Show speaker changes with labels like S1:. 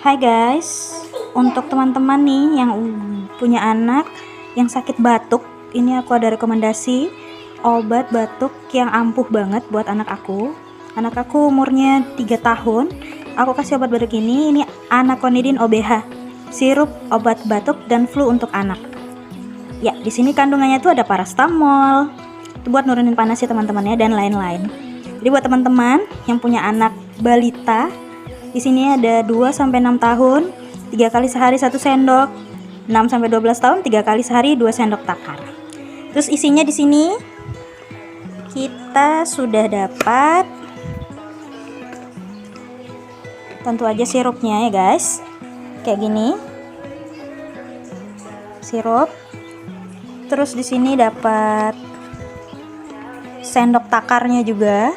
S1: Hai guys, untuk teman-teman nih yang punya anak yang sakit batuk, ini aku ada rekomendasi obat batuk yang ampuh banget buat anak aku. Anak aku umurnya 3 tahun. Aku kasih obat batuk ini Anaconidin OBH, sirup obat batuk dan flu untuk anak. Ya, di sini kandungannya tuh ada paracetamol, itu buat nurunin panas ya teman-teman ya, dan lain-lain. Jadi buat teman-teman yang punya anak balita, di sini ada 2 sampai 6 tahun, 3 kali sehari 1 sendok. 6 sampai 12 tahun 3 kali sehari 2 sendok takar. Terus isinya di sini kita sudah dapat tentu aja sirupnya ya guys. Kayak gini. Sirup. Terus di sini dapat sendok takarnya juga.